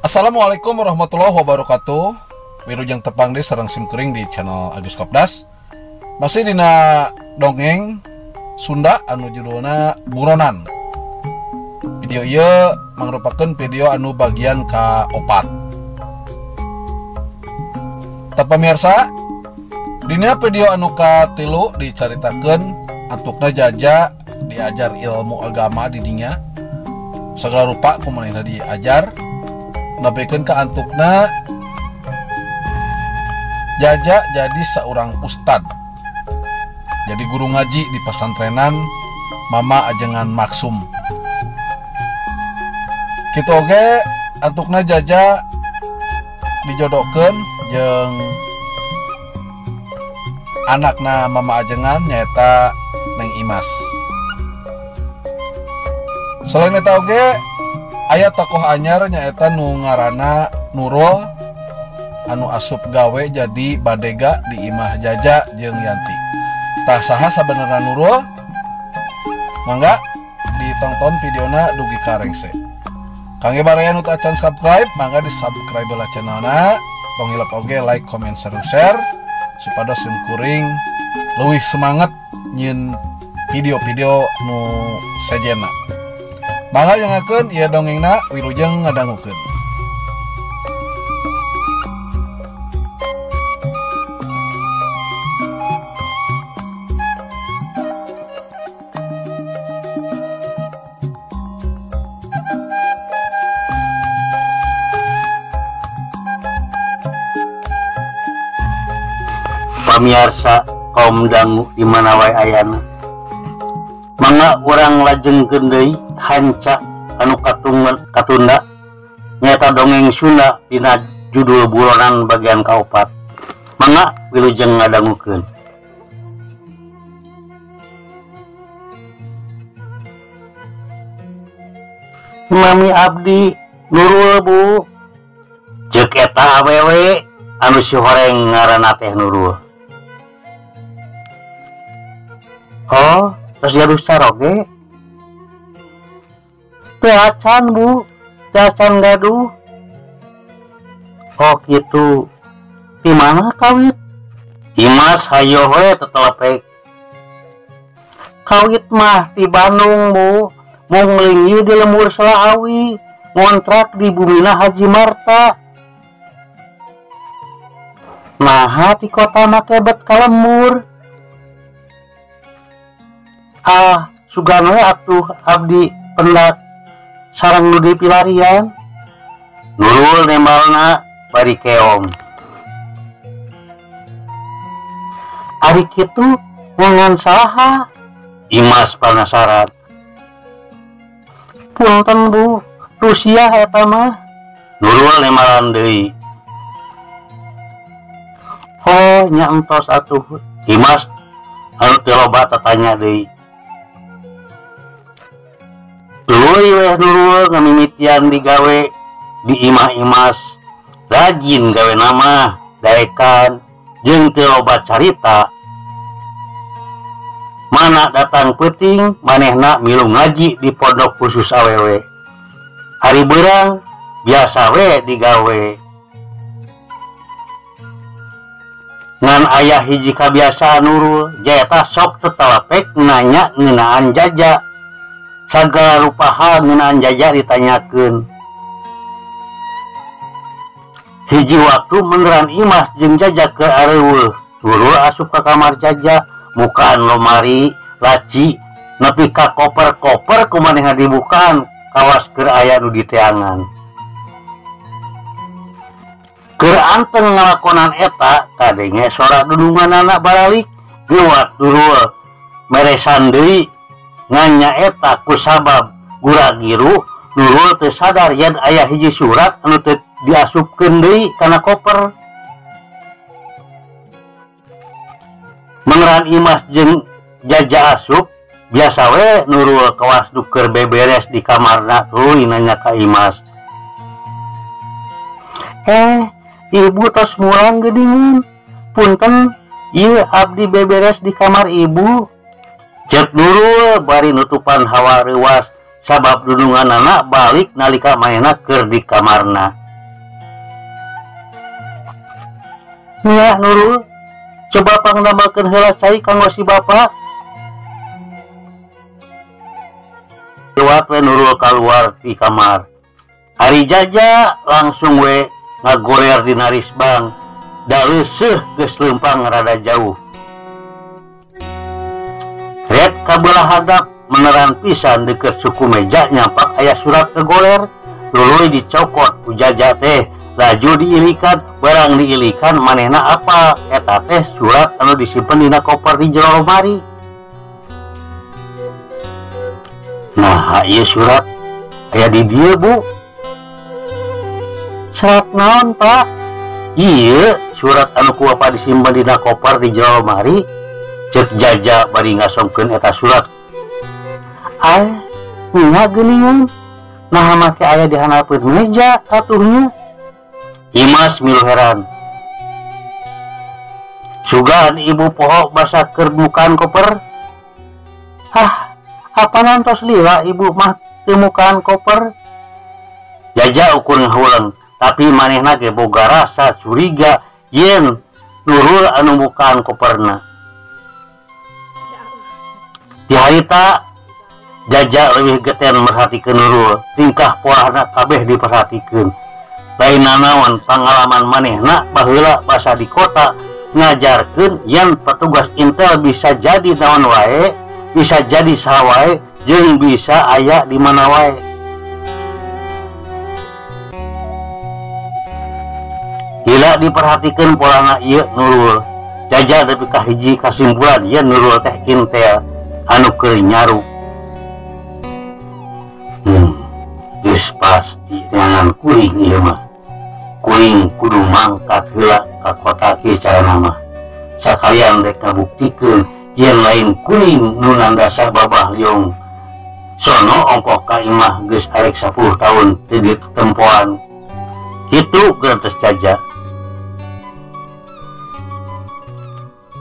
Assalamualaikum warahmatullahi wabarakatuh. Wilujeng tepang di sareng simkuring di channel Agus Kopdas. Masih dina dongeng Sunda anu judulna Buronan. Video ieu mangrupakeun video anu bagian ka-4. Tah pamirsa, dina video anu ka-3 dicaritakeun antukna Jaja diajar ilmu agama di dinya. Segala rupa kumanehna diajar. Napikeun ka antukna Jaja jadi seorang ustad, jadi guru ngaji di pesantrenan Mama Ajengan Maksum. Kitu oge antukna Jaja dijodohkeun jeung anakna Mama Ajengan nyaeta Neng Imas. Selain eta oge aya tokoh anyar nyaeta nu ngaranna Nurul anu asup gawe jadi badega di imah Jaja jeung Yanti. Tah saha sabenerna Nurul? Mangga ditonton videona dugi karengse. Kangge barayan nu teu acan subscribe, mangga di-subscribe heula channelna. Tong hilap oge like, comment, share supados simkuring leuwih semangat nyieun video-video nu sejenna. Mangga jangakeun ieu dongengna wilujeng ngadangukeun. Pamirsa kaum dangu di mana wae ayana, mangga urang lajengkeun deui hanca anu katunda nyata dongeng Sunda dina judul Buronan bagian ka-4. Mangga wilujeng ngadangukeun. Mami abdi Nurul bu, ceuk eta awewe anu si horeng ngaranna teh Nurul. Oh, terus gaduh saroge? Teu acan bu, teu acan gaduh. Oh gitu. Di mana kawit? Imas hayo we tetelepek. Kawit mah di Bandung bu, mau ngelingi di lembur Selaawi, ngontrak di Bumina Haji Marta. Nah di kota make bet kalembur. Sugano atuh abdi pendak sareng nu dipilarian. Nurul nembalna bari keong. Ari kitu ngangan saha? Imas panasaran. Punten bu, Rusia eta mah. Nurul nembalan deui. Oh nya entos atuh. Imas anu teu loba tatanya deui. Luy weh Nurul ngamimitian digawe di imah Imas, rajin gawe nama, daekan, jeung teu loba carita. Mana datang peuting, manehna milu ngaji di pondok khusus awewe. Hari beurang biasa we digawe. Ngan ayah hiji kabiasaan Nurul, jaeta sok tetelepek nanya ngeunaan Jaja. Sagala rupa hal ngeunaan Jaja ditanyakeun. Hiji waktu meneran Imas jeung Jaja keur areuweuh. Nurul asup ka kamar Jaja, mukaan lomari, laci, nepi ka koper-koper kumanehna dibukaan, kawas keur aya nu diteangan. Keur anteng ngalakonan eta, kadenge sora dudunganana baralik, gewat Nurul meresan deui. Nganya eta kusabab gura-giru Nurul teu sadar yen aya hiji surat anu teu diasupkeun deui kana koper. Mengeran Imas jeung Jaja asup, biasa we Nurul kawas duker beberes di kamarna tuluy nanya ka Imas. Ibu tos mulang geuningan. Punten, ieu abdi beberes di kamar ibu. Cek Nurul bari nutupan hawa reuwas sabab dudungan anak balik nalika manehna keur di kamarna. nya Nurul coba pangdambakeun heula cai kanggo si bapa. Lewat we Nurul keluar di kamar. Ari Jaja langsung we ngagoler di narisbang. Da leuseuh geus leumpang rada jauh. Red kabelah hadap meneran pisan deket suku meja nyampak aya surat kegoler. Luluy dicokot ku Jaja teh. Laju diilikan, barang diilikan manehna apa? Eta teh surat anu disimpen dina koper di jero lemari. Nah, ieu surat aya di dieu, Bu. Surat naon, Pak? Ieu surat anu ku Bapak disimpen dina koper di jero lemari. Cek Jaja bari ngasongkeun eta surat. Nya geuningan. Nah, make aya di hanapeun meja atuhnya. Imas milu heran. Sugan ibu poho basa keur mukaan koper. Apa nantos lila ibu mah temukan koper. Jaja ukur ngahuleng, tapi manehna ge boga rasa curiga yen Nurul anu mukaan koperna. Di harita Jaja leuwih geten merhatikeun Nurul, tingkah poahna kabeh diperhatikeun. Lain nanaon pengalaman manehna baheula basa di kota ngajarkeun yen petugas intel bisa jadi naon wae, bisa jadi saha wae jeung bisa aya di mana wae. Hila diperhatikeun polana ieu Nurul. Jaja nepi ka hiji kasimpulan yen Nurul teh intel anu keur nyaru. Geus pasti jangan kuring ieu mah. Kuring kudu mangkat heula ka kota kieu carana mah. Sakalian rek ngabuktikeun yen lain kuring nu nandasa babah liung. Sono ongkoh ka imah geus arek 10 tahun teu ditempoan. Kitu geus Jaja.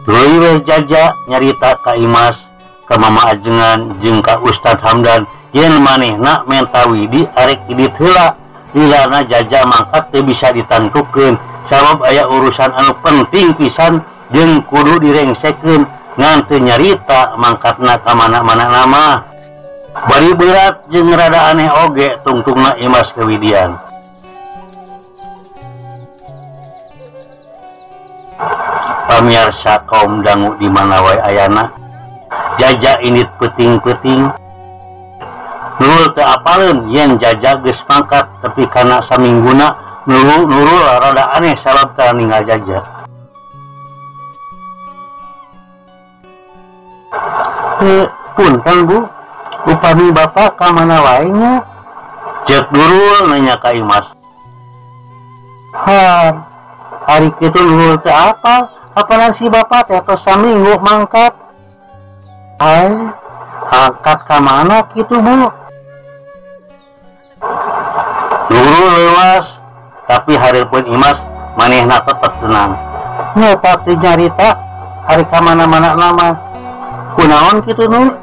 Tuluy we Jaja nyarita ka Imas, ka Mama Ajengan jeung ka Ustad Hamdan yen manehna menta widi arek idit heula. Lilana Jaja mangkat teu bisa ditantukeun sabab aya urusan anu penting pisan jeung kudu direngsekeun ngan teu nyarita mangkatna ka mana-mana nama. Bari berat jeung rada aneh oge tungtungna Imas kewidian. Pamirsa kaum dangu di mana wae ayana, Jaja indit peuting-peuting. Nurul teu apaleun yen Jaja geus mangkat, tapi kana samingguna Nurul rada aneh sabab teu ninggal Jaja. Punten Bu, upami Bapak ka mana wae nya? Cek Nurul nanya ka Imas. Hari kitu Nurul teu apal, apalan si Bapak teh tos saminggu mangkat. Angkat ka mana kitu Bu? Nurul lewas, tapi hareupeun Imas manehna tetep tenang. Nyata teu nyarita hari ka mana-mana nama. Kunaon kitu Nur?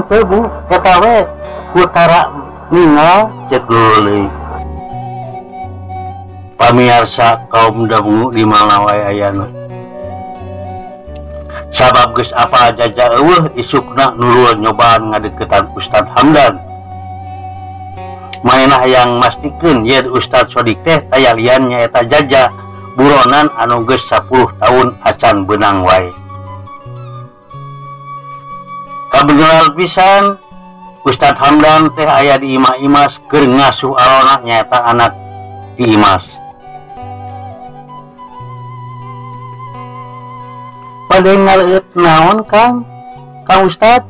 Teu Bu, eta we kutara ninggal cek Nurul. Pamirsa kaum dangu di mana wae ayana. Sabab geus apa Jaja eueuh isukna Nurul nyobaan ngadeukeutan Ustad Hamdan. Manehna hayang mastikeun yen Ustad Sodik teh taya lian nyaeta Jaja, buronan anu geus 10 tahun acan beunang wae. Kabeneran pisan Ustad Hamdan teh aya di imah Imas keur ngasuh alona nyaeta anak di Imas. Pada ngaleut naon Kang Ustad?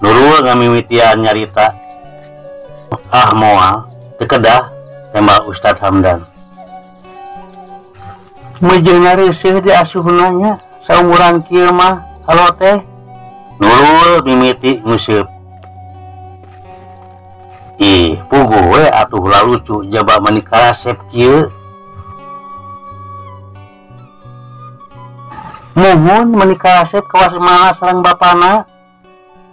Nurul ngamimitian nyarita. Moal teu kedah tembak Ustad Hamdan. Mejeuna reuseuh diasuhna nya saumuran kieu mah halo teh. Nurul mimiti nguseup. Puguh we atuh lalucu jaba menikah resep kieu. Muhun menikah resep kawas mana sareng bapana?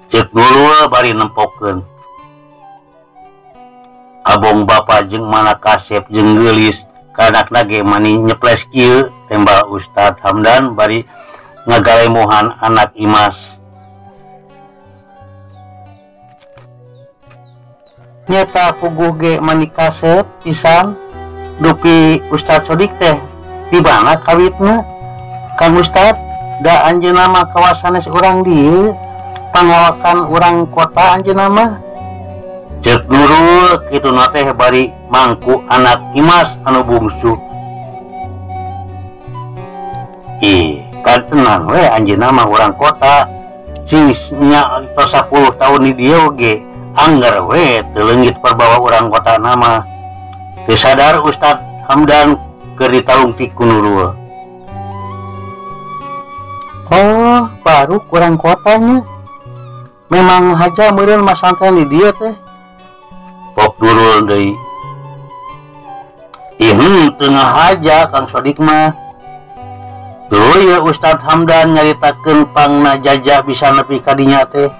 Cek Nurul bari nempokeun. Abong bapa jeung mana kasep jeung geulis kanakna ge mani nyeples kieu ditembak Ustadz Hamdan bari ngagalemuhan anak Imas. Nyata puguh ge mani kasep pisan dupi Ustadz Sodik teh di mana kawitna Kang Ustadz da anjeunna mah kawasanes urang dieu pangawakan urang kota anjeunna mah cek Nurul kitu teh bari mangku anak Imas anu bungsu. Kan tenang we anjeunna mah urang kota sing nya 10 tahun di dieu ge anggar we teu leungit perbawa urang kota nama teu sadar Ustadz Hamdan keur ditalungti ku Nurul. Oh baru urang kotanya memang haja meureun masantren di dieu teh pok Nurul deui. Tengah haja Kang Sodik mah dulu ya Ustadz Hamdan nyaritakeun pangna Jaja bisa nepi ka dinya teh.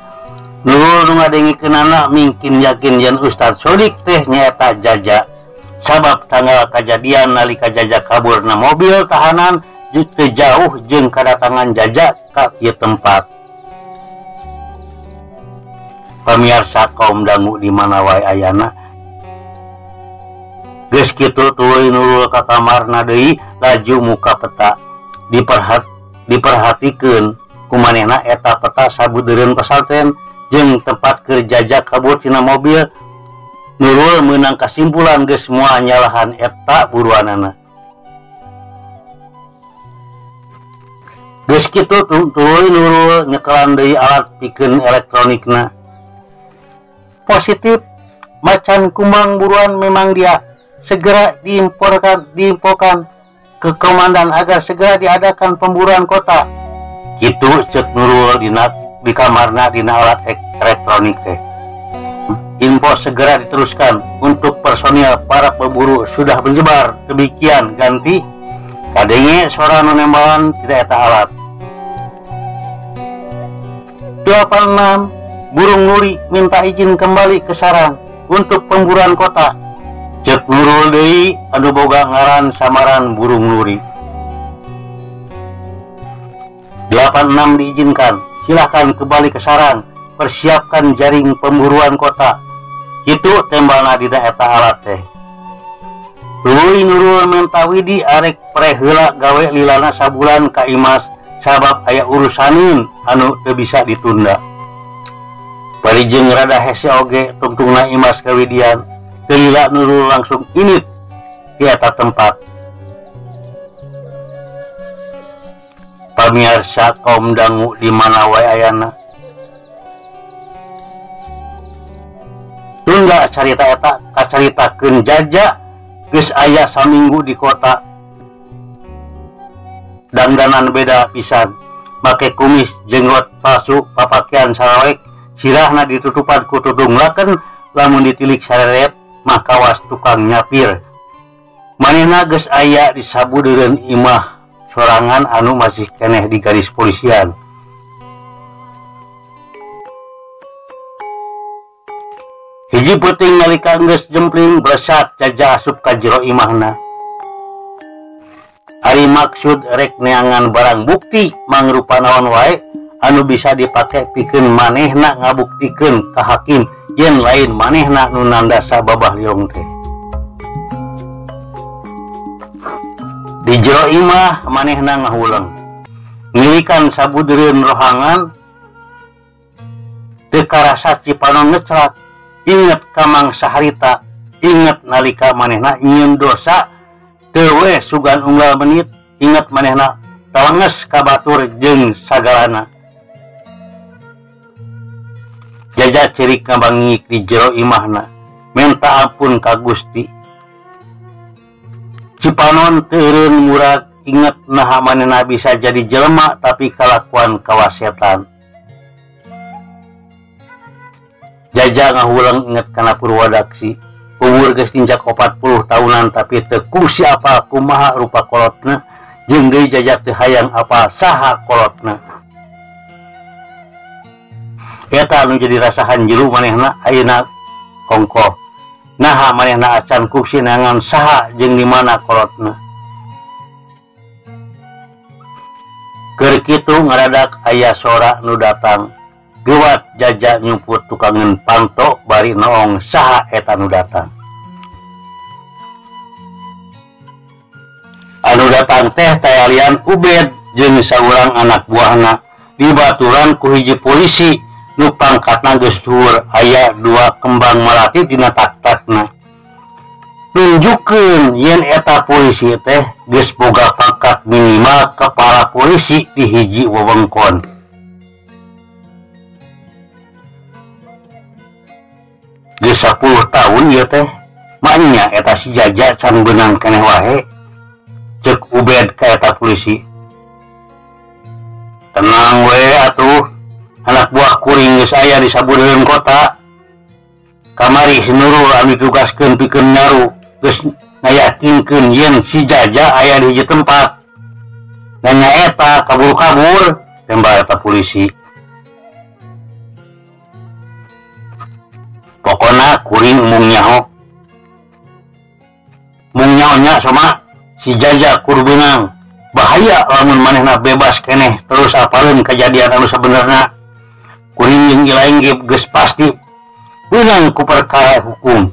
Nurul ngadengikeun anak mungkin yakin yen Ustadz Sodik teh nyaeta Jaja sabab tanggal kejadian nalika Jaja kabur na mobil tahanan teu jauh jeung kadatangan Jaja ka ieu tempat. Pamirsa kaum dangu di mana wae ayana geus kitu tuluy Nurul ka kamarna deui laju muka peta diperhatikeun kumanehna eta peta sabudeureun pesantren jeung tempat keur Jaja kabur tina mobil. Nurul meunang kasimpulan geus moal nyalahan eta buruanana. Geus kitu tuluy Nurul nyekelan deui alat pikeun elektronikna. Positif macan kumbang buruan memang dia segera diinfokan ke komandan agar segera diadakan pemburuan kota. Gitu cek Nurul di kamarna dina alat elektronik teh. Info segera diteruskan untuk personil para pemburu sudah menyebar. Demikian ganti kadenge suara nunembalan tidak eta alat. 86 Burung Nuri minta izin kembali ke sarang untuk pemburuan kota. Cek Nurul deui anu boga ngaran samaran Burung Nuri. 86 diizinkan, silahkan kembali ke sarang, persiapkan jaring pemburuan kota. Kitu tembalna dina eta alat teh. Tuluy Nurul minta Widi arek pre heula gawe lilana sabulan ka Imas sabab aya urusanin anu teu bisa ditunda. Bari jeung rada hese oge tungtungna Imas kawidian kelila Nurul langsung init di eta tempat. Pamirsa kaum dangu di mana wae ayana tunda carita eta kacaritakeun Jaja geus aya saminggu di kota. Dandanan beda pisan, make kumis jenggot palsu papakean sarawek sirahna ditutupan ku tudung laken lamun ditilik sareret mah kawas tukang nyapir. Manehna geus aya di sabudeureun imah sorangan anu masih keneh di garis polisian. Hiji peuting nalika geus jempling bersat Jaja asup ka jero imahna. Ari maksud rek neangan barang bukti mangrupa naon wae anu bisa dipake pikeun manehna ngabuktikeun ka hakim yen lain manehna nu nandasa babah liong teh. Di jero imah manehna ngahuleng ngilikan sabudeureun rohangan teu karasa cipanon ngecrat. Inget kamang saharita, inget nalika manehna nyieun dosa teu we sugan unggal menit, inget manehna talenges ka batur jeung sagalana. Jaja cirik ngabangik di jero imahna, minta ampun ka Gusti. Cipanon teu eureun murag, inget naha manehna bisa jadi jelema tapi kalakuan kawasetan. Jaja ngahulang inget kana Purwadaksi, umur geus tinjak 40 tahunan tapi teu kungsi apa kumaha rupa kolotna jeung deui Jaja teu hayang apa saha kolotna. Eta anu jadi rasahan jelu manehna ayeuna kongko. Naha manehna acan kungsi nangan saha jeung di mana kolotna. Keur kitu ngaradak aya sora nu datang. Gewat Jaja nyumput tukangan panto bari noong saha eta nu datang. Anu datang teh tayalian Ubed jeung saurang anak buahna dibaturan ku hiji polisi nu pangkatna geus dhuwur aya 2 kembang melati dina tak-takna. Nunjukkeun yen eta polisi teh geus boga pangkat minimal kepala polisi di hiji wewengkon. Geus 10 tahun ieu teh maknya eta si Jaja can beunang keneh wae, ceuk Ubed ka eta polisi. Tenang we atuh, anak buah kuring geus aya di sabudeureuh kota. Kamari si Nurul anu ditugaskeun pikeun nyaru geus ngayakinkeun yen si Jaja aya di hiji tempat. Dan nyaeta kabur-kabur tembak eta polisi. Pokona kuring mung nyaho. Mung nyahonya sama si Jaja kudu beunang. Bahaya lamun manehna bebas keneh terus apaleun kejadian anu sabenerna. Kuring jeung ilaing geus pasti beunang ku perkara hukum.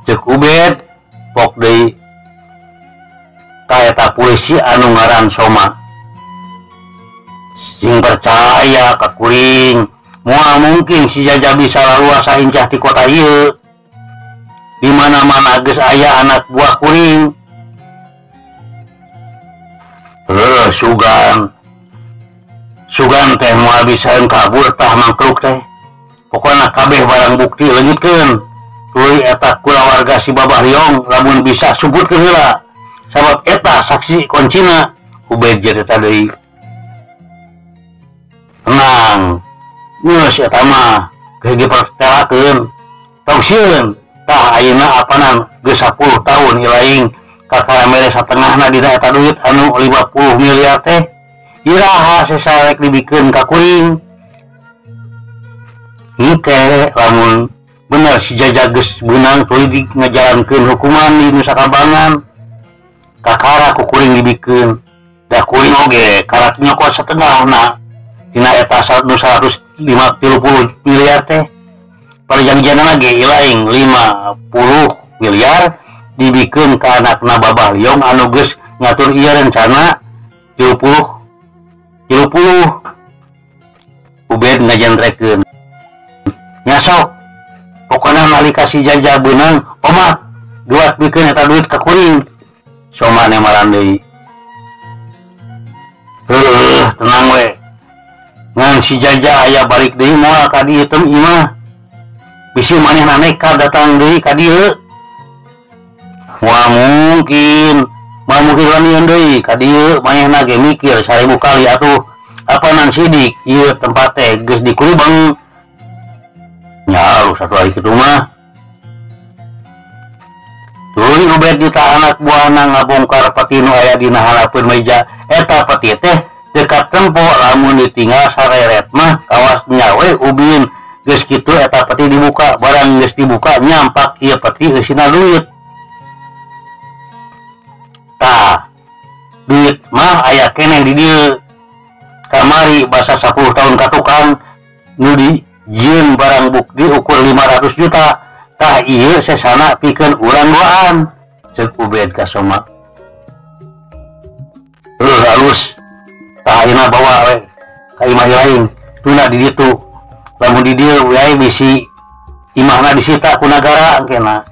Ceuk Ubed pok deui ka eta polisi anu ngaran Soma. Sing percaya ka kuring, moal mungkin si Jaja bisa laluasa incah di kota ieu. Di mana-mana geus aya anak buah kuring. Sugan teh moal bisa kabur tah mangkruk teh. Pokona kabeh barang bukti leungitkeun. Tuluy eta kulawarga si Babah Riong lamun bisa subutkeun heula. Sabab eta saksi kuncina. Ubed cerita deui. Tenang. Geus eta mah geus dipertelakeun. Tong sieun tah ayeuna apanan geus 10 tahun ilaing kakamere satengahna dina eta duit anu 50 miliar teh. Iraha sesarek dibikeun ka kuring. Henteu lamun bener si Jaja geus beunang tuluy ngajalankeun hukuman di Nusa Kambangan. Kakara ku kuring dibikeun. Da kuring oge karak nyokot setengahna tina eta 150 miliar teh. Parjanjianna ge ilaing 50 miliar dibikeun ka anakna Babah Liong anu geus ngatur ieu rencana 30. Ubed ngajantrekeun. Nyasok pokona nalika si Jaja beunang omat buat bikeun eta duit ka kuring. Soma nemaran deui. Tenang we. Ngan si Jaja aya balik deui moal ka dieu teu imah. Bisi manehna nekat datang deui ka dieu. Wah mungkin lanian deui ka dieu manehna ge mikir 1000 kali atuh apanan sidik ieu tempat teh geus dikurubeng. Nyalu satu hari kitu mah. Tuluy Ubed dita anak buahna ngabongkar peti nu aya dina halapeun meja. Eta peti teh dekat tempo lamun ditinggal sareret mah kawas nyawe ubin. Geus kitu eta peti dibuka, barang geus dibuka nyampak ieu peti eusina duit. Tah, duit mah aya keneh di dieu. Kamari basa 10 tahun ka tukang nu dijieun barang bukti ukur 500 juta. Tah ieu sesana pikeun urang doaan. Ceuk Ubed ka Soma. Halus. Tah ayeuna bawa we ka imah lain. Tuna di ditu. Lamun di dieu we bisi imahna disita ku nagara engkena.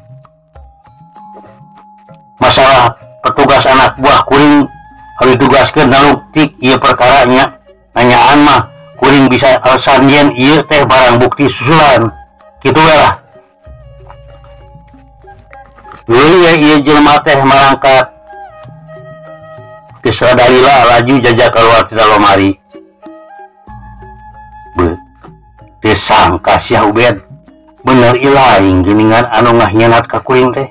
Masalah petugas anak buah kuring anu ditugaskeun naluktik ieu perkara nya. Nanyaan mah kuring bisa alasan yen ieu teh barang bukti susulan. Kitu we lah. Tuluy ieu jelema teh marangkat geus radalila laju Jaja keluar tina lomari. Teu sangka sia Ubed bener ilaing geuningan anu ngahyanat ka kuring teh.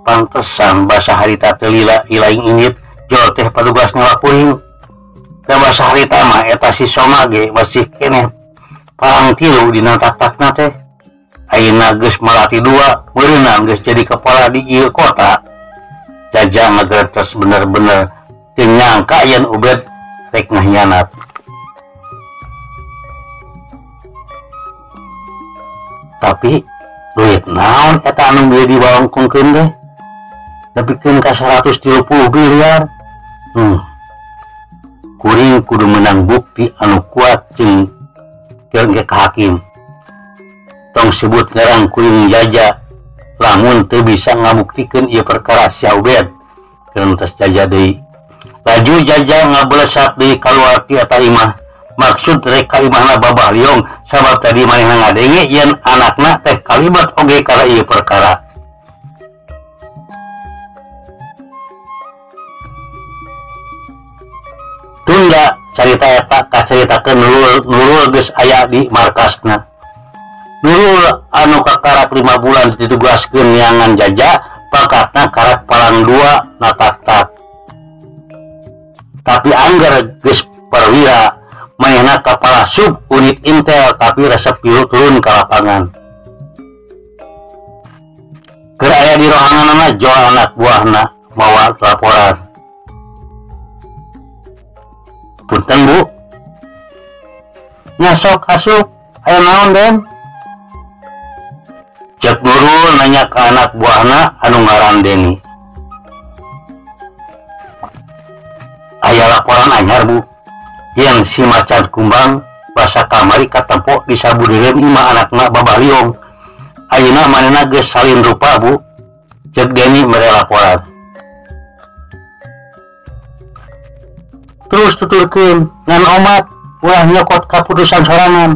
Pantesan basa harita teu lila ilaing init jol teh padugas nyawa kuring. Da basa harita mah eta si Soma ge masih keneh parang tilu dina tak-takna teh. Ayeuna geus malati 2, meureunna geus jadi kepala di ieu kota. Jaja ngagertos bener-bener teu nyangka yen Ubed rek ngahianat. Tapi duit naon eta anu bieu dibalongkungkeun teh nepikeun ka 130 miliar. Kuring kudu menang bukti anu kuat jeung ke hakim. Tong sebut ngarang kuring Jaja, lamun teu bisa ngabuktikeun ieu perkara si Ubed keun tos Jaja deui. Laju Jaja ngablesat deui kaluar ti eta imah. Maksud rek ka imahna Babah Liong sabab tadi manehna ngadenge yen anakna teh kalibat oge kana ieu perkara. Tunda carita eta kacaritakeun Nurul geus aya di markasna. Nurul anu kakarak 5 bulan ditugaskeun neangan Jaja, pakatna karak palang 2 natak-tak. Tapi anggar geus perwira, manehna kepala sub unit intel tapi resep pilu turun ke lapangan. Keur aya di rohanganna jual anak buahna mawa laporan. Punten Bu, nyasok asup aya naon Den? Cek Nurul nanya ke anak buahna anu ngaran Deni. Aya laporan anyar Bu, yang si macan kumbang basa kamari katempo di sabudireun imah anakna Babah Liong. Ayeuna manehna geus salin rupa Bu, cek Deni mere laporan. Terus tuturkeun ngan omat ulah nyokot kaputusan sorangan.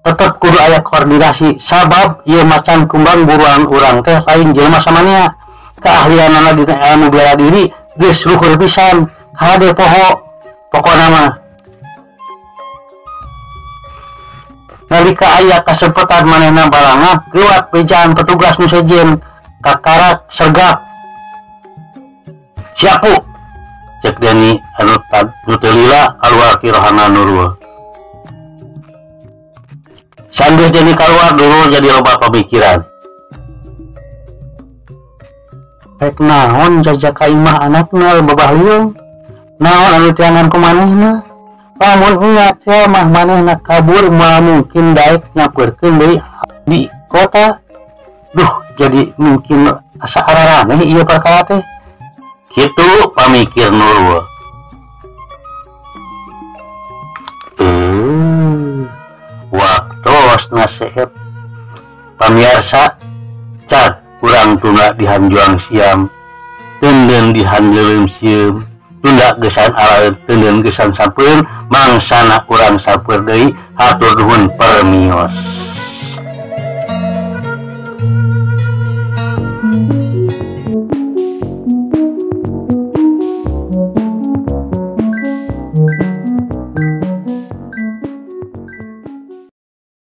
Tetep kudu aya koordinasi sabab ieu macan kumbang buruan urang teh lain jelema samanea. Keahlianna dina ilmu bela diri geus luhur pisan. Hade pokona mah. Nalika aya kasempatan manehna balangah geuwat bejaan petugas nu sejen kakarak sergap. Siapu cek Deni anu teu lila kaluar ti rohana Nurul. Sanggeus Deni kaluar, Nurul jadi loba pamikiran. Rek naon Jaja ka imah anakna Babah Liong? Naon anu tiangan ku manehna? Lamun ingat ya mah manehna kabur moal mungkin daek nyapurkeun deui di kota. Duh, jadi mungkin asa araraneh ieu perkara teh. Kitu pamikir Nurul. Waktos nasehat pamirsa cak urang tunda dihanjuang siam tenden dihanjeuleum sieum tunda gesan alaeut tenden gesan sampeureun mangsana urang sampeur deui hatur nuhun permios.